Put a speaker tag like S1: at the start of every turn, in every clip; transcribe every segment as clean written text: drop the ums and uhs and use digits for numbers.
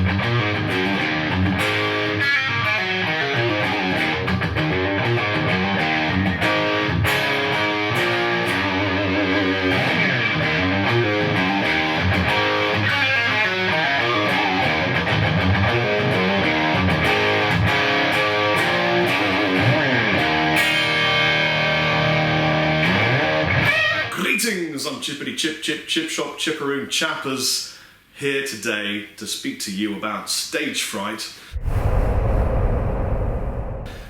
S1: I'm Chippity Chip Chip Chip Shop Chipperoon Chappers, here today to speak to you about stage fright.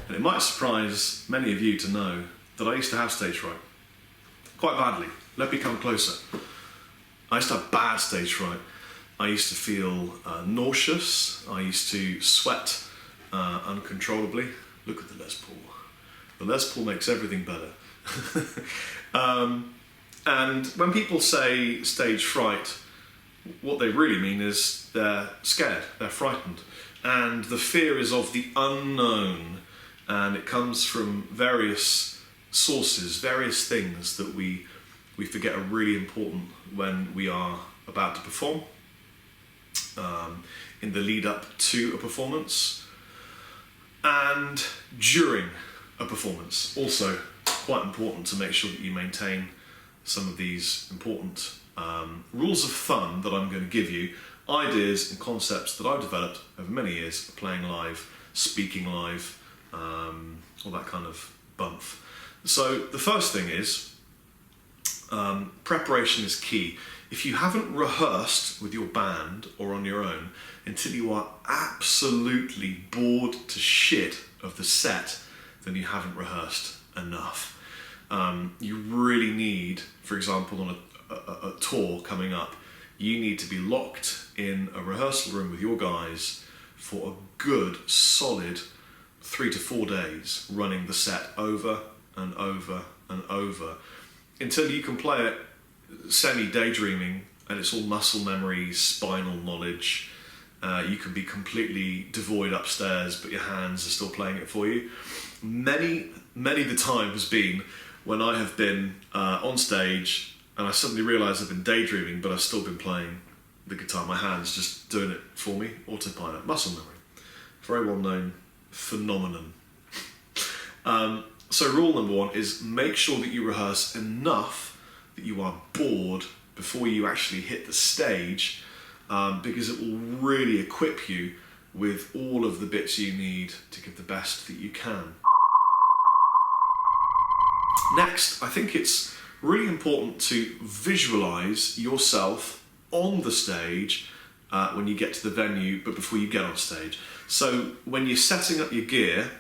S1: And it might surprise many of you to know that I used to have stage fright. Quite badly. Let me come closer. I used to have bad stage fright. I used to feel nauseous. I used to sweat uncontrollably. Look at the Les Paul. The Les Paul makes everything better. And when people say stage fright, what they really mean is they're scared, they're frightened. And the fear is of the unknown, and it comes from various sources, various things that we forget are really important when we are about to perform, in the lead up to a performance, and during a performance. Also quite important to make sure that you maintain some of these important rules of thumb that I'm going to give you, ideas and concepts that I've developed over many years, playing live, speaking live, all that kind of bump. So the first thing is, preparation is key. If you haven't rehearsed with your band or on your own until you are absolutely bored to shit of the set, then you haven't rehearsed enough. You really need, for example, on a tour coming up, you need to be locked in a rehearsal room with your guys for a good, solid 3 to 4 days, running the set over and over and over until you can play it semi-daydreaming and it's all muscle memory, spinal knowledge. You can be completely devoid upstairs, but your hands are still playing it for you. Many the time has been when I have been on stage and I suddenly realise I've been daydreaming, but I've still been playing the guitar. My hand's just doing it for me. Autopilot, muscle memory. Very well known phenomenon. So rule number 1 is make sure that you rehearse enough that you are bored before you actually hit the stage, because it will really equip you with all of the bits you need to give the best that you can. Next, I think it's really important to visualise yourself on the stage when you get to the venue, but before you get on stage. So when you're setting up your gear,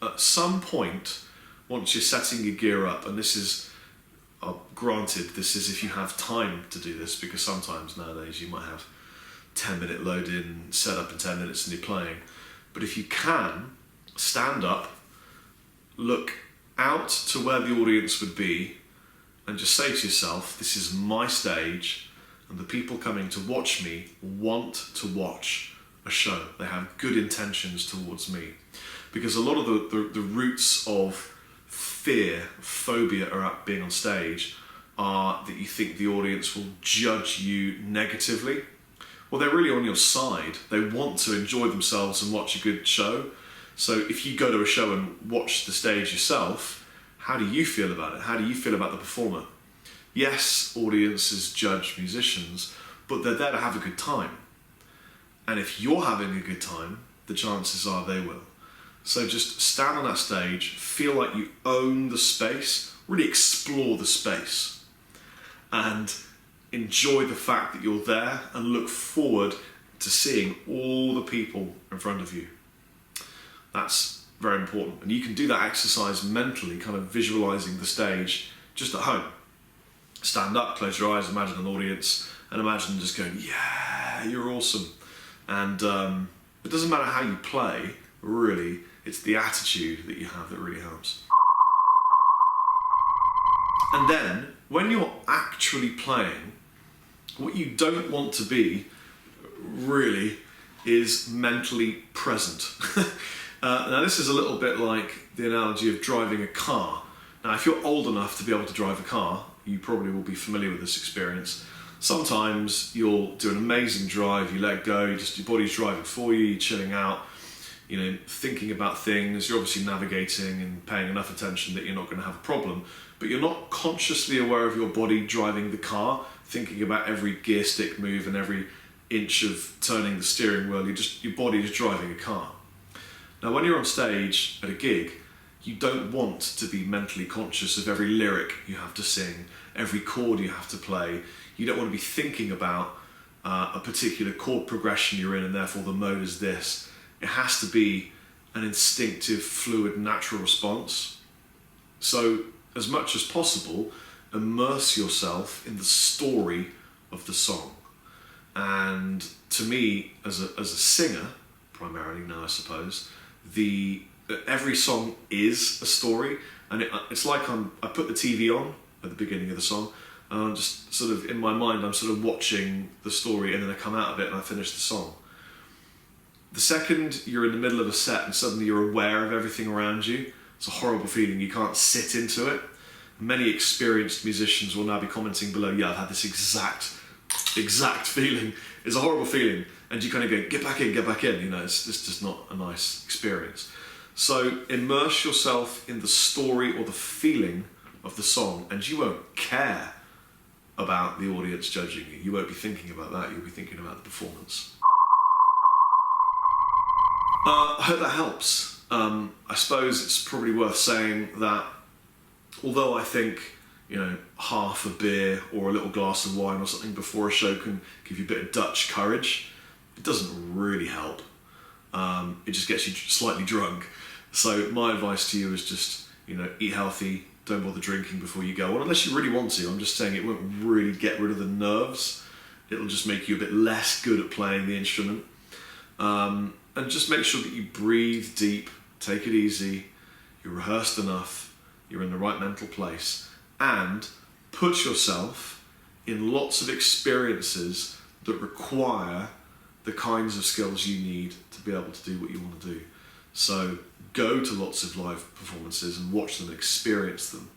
S1: at some point, once you're setting your gear up, and this is, granted, this is if you have time to do this, because sometimes nowadays you might have 10-minute load-in, set up in 10 minutes and you're playing. But if you can, stand up, look out to where the audience would be, and just say to yourself, this is my stage, and the people coming to watch me want to watch a show. They have good intentions towards me. Because a lot of the roots of fear, phobia around being on stage are that you think the audience will judge you negatively. Well, they're really on your side. They want to enjoy themselves and watch a good show. So if you go to a show and watch the stage yourself, how do you feel about it? How do you feel about the performer? Yes, audiences judge musicians, but they're there to have a good time. And if you're having a good time, the chances are they will. So just stand on that stage, feel like you own the space, really explore the space, and enjoy the fact that you're there and look forward to seeing all the people in front of you. That's very important. And you can do that exercise mentally, kind of visualising the stage just at home. Stand up, close your eyes, imagine an audience, and imagine just going, yeah, you're awesome. And it doesn't matter how you play, really, it's the attitude that you have that really helps. And then, when you're actually playing, what you don't want to be, really, is mentally present. Now this is a little bit like the analogy of driving a car. Now if you're old enough to be able to drive a car, you probably will be familiar with this experience. Sometimes you'll do an amazing drive, you let go, just your body's driving for you, you're chilling out, you know, thinking about things, you're obviously navigating and paying enough attention that you're not going to have a problem, but you're not consciously aware of your body driving the car, thinking about every gear stick move and every inch of turning the steering wheel. Your body is driving a car. Now, when you're on stage at a gig, you don't want to be mentally conscious of every lyric you have to sing, every chord you have to play. You don't want to be thinking about a particular chord progression you're in and therefore the mode is this. It has to be an instinctive, fluid, natural response. So, as much as possible, immerse yourself in the story of the song. And to me, as a singer, primarily now I suppose, every song is a story, and it's like I put the TV on at the beginning of the song, and I'm just sort of, in my mind, I'm sort of watching the story, and then I come out of it and I finish the song. The second you're in the middle of a set and suddenly you're aware of everything around you, it's a horrible feeling. You can't sit into it. Many experienced musicians will now be commenting below, yeah, I've had this exact feeling. It's a horrible feeling. And you kind of go, get back in, you know, it's just not a nice experience. So immerse yourself in the story or the feeling of the song, and you won't care about the audience judging you. You won't be thinking about that, you'll be thinking about the performance. I hope that helps. I suppose it's probably worth saying that although I think, you know, half a beer or a little glass of wine or something before a show can give you a bit of Dutch courage, it doesn't really help. It just gets you slightly drunk. So my advice to you is just, you know, eat healthy, don't bother drinking before you go on, unless you really want to. I'm just saying it won't really get rid of the nerves. It'll just make you a bit less good at playing the instrument. And just make sure that you breathe deep, take it easy, you're rehearsed enough, you're in the right mental place, and put yourself in lots of experiences that require the kinds of skills you need to be able to do what you want to do. So go to lots of live performances and watch them and experience them.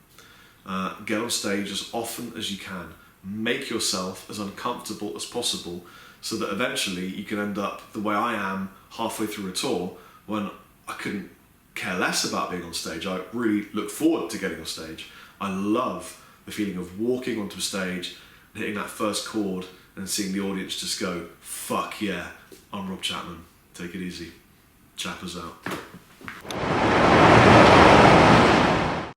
S1: Get on stage as often as you can. Make yourself as uncomfortable as possible so that eventually you can end up the way I am halfway through a tour when I couldn't care less about being on stage. I really look forward to getting on stage. I love the feeling of walking onto a stage and hitting that first chord and seeing the audience just go, fuck yeah, I'm Rob Chapman, take it easy. Chappers out.